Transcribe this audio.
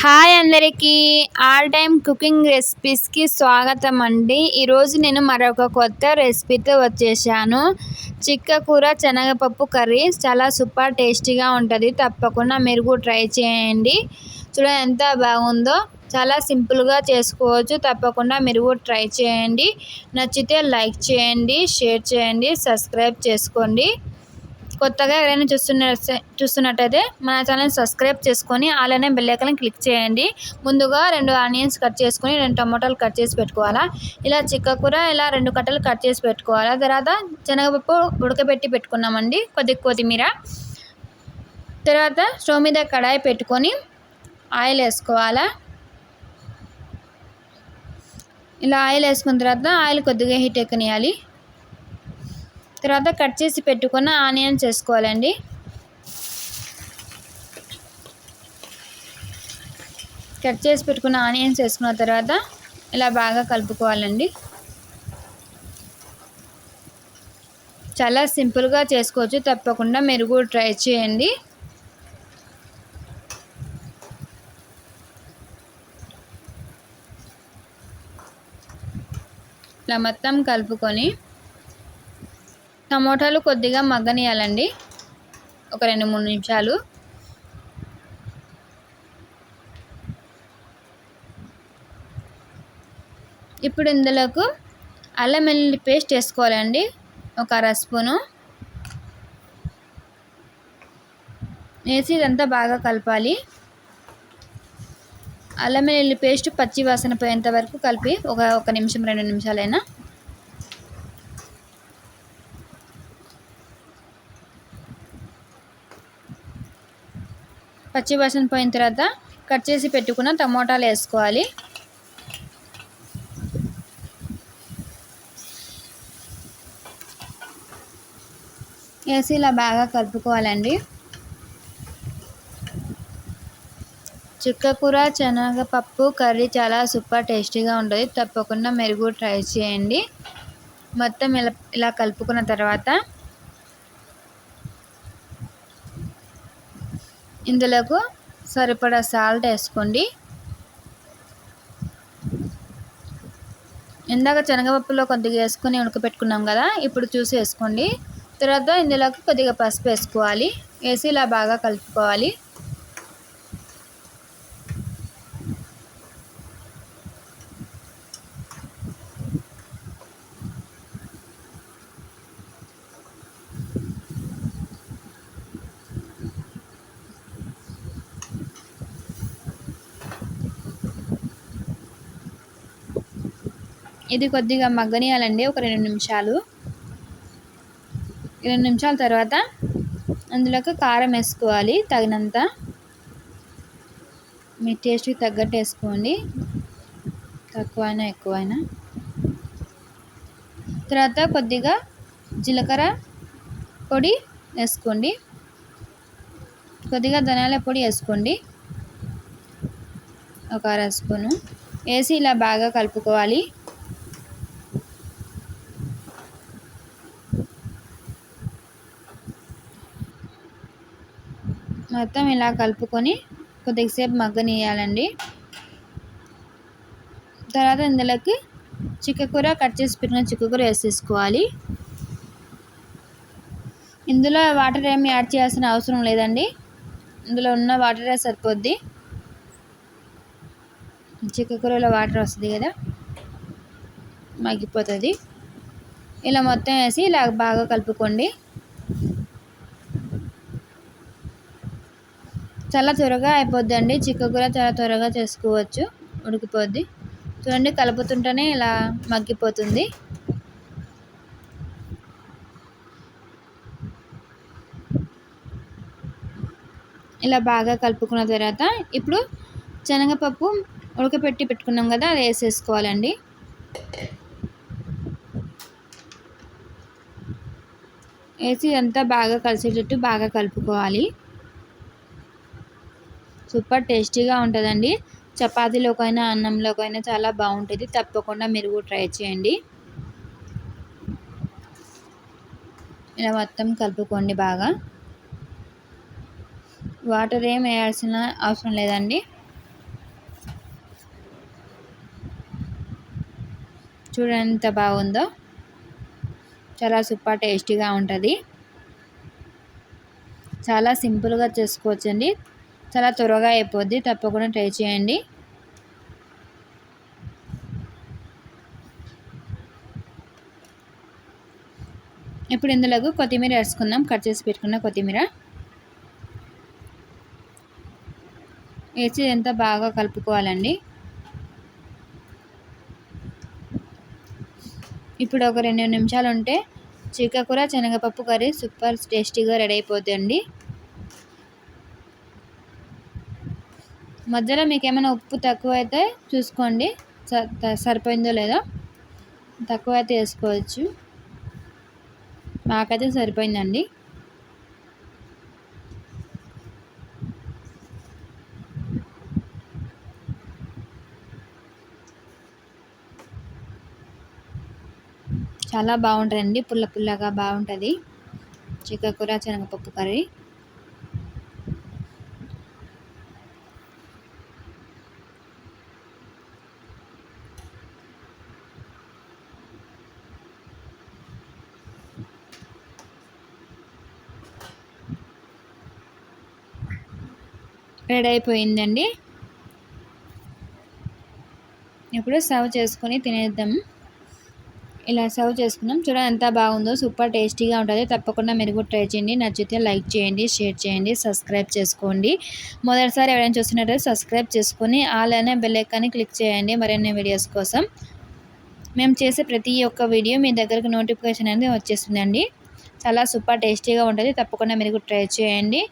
Hi అందరికీ all time cooking రెసిపీస్కి స్వాగతం అండి. ఈరోజు నేను మరొక కొత్త రెసిపీతో వచ్చేసాను. చిక్కకూర శనగపప్పు కర్రీ చాలా సూపర్ టేస్టీగా ఉంటుంది. తప్పకుండా మీరు కూడా ట్రై చేయండి. చూడండి ఎంత బాగుందో. చాలా సింపుల్గా చేసుకోవచ్చు. తప్పకుండా మీరు కూడా ట్రై చేయండి. నచ్చితే లైక్ చేయండి, షేర్ చేయండి, సబ్స్క్రైబ్ చేసుకోండి. కొత్తగా ఎవరైనా చూస్తున్నట్టయితే మన ఛానల్ సబ్స్క్రైబ్ చేసుకొని అలానే బెల్ ఐకాన్ క్లిక్ చేయండి. ముందుగా 2 ఆనియన్స్ కట్ చేసుకొని 2 టమాటాలు కట్ చేసి పెట్టుకోవాలా. ఇలా చిక్కకూర ఇలా 2 కట్టలు కట్ చేసి పెట్టుకోవాలా. తర్వాత శనగపప్పు ఉడకబెట్టి పెట్టుకున్నామండి. కొత్తిమీర. తర్వాత స్టవ్ మీద కడాయి పెట్టుకొని ఆయిల్ వేసుకోవాలా. ఇలా ఆయిల్ వేసుకున్న తర్వాత ఆయిల్ కొద్దిగా హీట్ ఎక్కనియాలి. తర్వాత కట్ చేసి పెట్టుకున్న ఆనియన్స్ వేసుకోవాలండి. కట్ చేసి పెట్టుకున్న ఆనియన్స్ వేసుకున్న తర్వాత ఇలా బాగా కలుపుకోవాలండి. చాలా సింపుల్గా చేసుకోవచ్చు. తప్పకుండా మీరు కూడా ట్రై చేయండి. ఇలా మొత్తం కలుపుకొని టమోటాలు కొద్దిగా మగ్గనియాలండి. ఒక 2-3 నిమిషాలు. ఇప్పుడు ఇందులోకి అల్లం వెల్లుల్లి పేస్ట్ వేసుకోవాలండి. ఒక అర స్పూను వేసి ఇదంతా బాగా కలపాలి. అల్లం వెల్లుల్లి పేస్ట్ పచ్చి వాసన పోయేంత వరకు కలిపి ఒక నిమిషం 2 నిమిషాలైనా. పచ్చి వాసన పోయిన తర్వాత కట్ చేసి పెట్టుకున్న టమోటాలు వేసుకోవాలి. వేసి ఇలా బాగా కలుపుకోవాలండి. చిక్కకూర శనగపప్పు కర్రీ చాలా సూపర్ టేస్టీగా ఉంటుంది. తప్పకుండా మీరు కూడా ట్రై చేయండి. మొత్తం ఇలా కలుపుకున్న తర్వాత ఇందులోకి సరిపడా సాల్ట్ వేసుకోండి. ఇందాక శనగపప్పులో కొద్దిగా వేసుకొని ఉడకపెట్టుకున్నాం కదా, ఇప్పుడు చూసి వేసుకోండి. తర్వాత ఇందులోకి కొద్దిగా పసుపు వేసుకోవాలి. వేసి ఇలా బాగా కలుపుకోవాలి. ఇది కొద్దిగా మగ్గనియాలండి. ఒక 2 నిమిషాలు. 2 నిమిషాల తర్వాత అందులోకి కారం వేసుకోవాలి తగినంత. మీ టేస్ట్కి తగ్గట్టు వేసుకోండి, తక్కువైనా ఎక్కువైనా. తర్వాత కొద్దిగా జీలకర్ర పొడి వేసుకోండి. కొద్దిగా ధనియాల పొడి వేసుకోండి, ఒక అర స్పూను. వేసి ఇలా బాగా కలుపుకోవాలి. మొత్తం ఇలా కలుపుకొని కొద్దిసేపు మగ్గనియాలండి. తర్వాత ఇందులోకి చిక్కకూర కట్ చేసి పెట్టిన చిక్కకూర వేసేసుకోవాలి. ఇందులో వాటర్ ఏమి యాడ్ చేయాల్సిన అవసరం లేదండి. ఇందులో ఉన్న వాటరే సరిపోద్ది. చిక్కకూరలో వాటర్ వస్తుంది కదా, మగ్గిపోతుంది. ఇలా మొత్తం వేసి ఇలా బాగా కలుపుకోండి. చాలా త్వరగా అయిపోద్ది అండి. చిక్కకూర చాలా త్వరగా చేసుకోవచ్చు, ఉడికిపోద్ది. చూడండి, కలుపుతుంటేనే ఇలా మగ్గిపోతుంది. ఇలా బాగా కలుపుకున్న తర్వాత ఇప్పుడు శనగపప్పు ఉడకపెట్టి పెట్టుకున్నాం కదా, అది వేసేసుకోవాలండి. వేసి అంతా బాగా కలిసేటట్టు బాగా కలుపుకోవాలి. సూపర్ టేస్టీగా ఉంటుందండి. చపాతీలోకైనా అన్నంలోకైనా చాలా బాగుంటుంది. తప్పకుండా మీరు కూడా ట్రై చేయండి. ఇలా మొత్తం కలుపుకోండి బాగా. వాటర్ ఏం వేయాల్సిన అవసరం లేదండి. చూడండి ఎంత బాగుందో, చాలా సూపర్ టేస్టీగా ఉంటుంది. చాలా సింపుల్గా చేసుకోవచ్చండి, చాలా త్వరగా అయిపోద్ది. తప్పకుండా ట్రై చేయండి. ఇప్పుడు ఇందులోకి కొత్తిమీర వేసుకుందాం. కట్ చేసి పెట్టుకున్న కొత్తిమీర వేసి ఎంత బాగా కలుపుకోవాలండి. ఇప్పుడు ఒక 2 నిమిషాలు ఉంటే చిక్కకూర శనగపప్పు కర్రీ సూపర్ టేస్టీగా రెడీ అయిపోతుందండి. మధ్యలో మీకు ఏమైనా ఉప్పు తక్కువ అయితే చూసుకోండి, సరిపోయిందో లేదో. తక్కువ అయితే వేసుకోవచ్చు, నాకైతే సరిపోయిందండి. చాలా బాగుంటుందండి, పుల్ల పుల్లగా బాగుంటుంది చిక్కకూర శనగపప్పు కర్రీ. రెడీ అయిపోయిందండి. ఇప్పుడు సర్వ్ చేసుకొని తినేద్దాం. ఇలా సర్వ్ చేసుకున్నాం. చూడండి ఎంత బాగుందో, సూపర్ టేస్టీగా ఉంటుంది. తప్పకుండా మీరు కూడా ట్రై చేయండి. నచ్చితే లైక్ చేయండి, షేర్ చేయండి, సబ్స్క్రైబ్ చేసుకోండి. మొదటిసారి ఎవరైనా చూస్తున్నట్లయితే సబ్స్క్రైబ్ చేసుకొని ఆల్ అనే బెల్ ఐకాన్ని క్లిక్ చేయండి మరిన్ని వీడియోస్ కోసం. మేము చేసే ప్రతి ఒక్క వీడియో మీ దగ్గరకు నోటిఫికేషన్ అనేది వచ్చేస్తుందండి. చాలా సూపర్ టేస్టీగా ఉంటుంది. తప్పకుండా మీరు కూడా ట్రై చేయండి.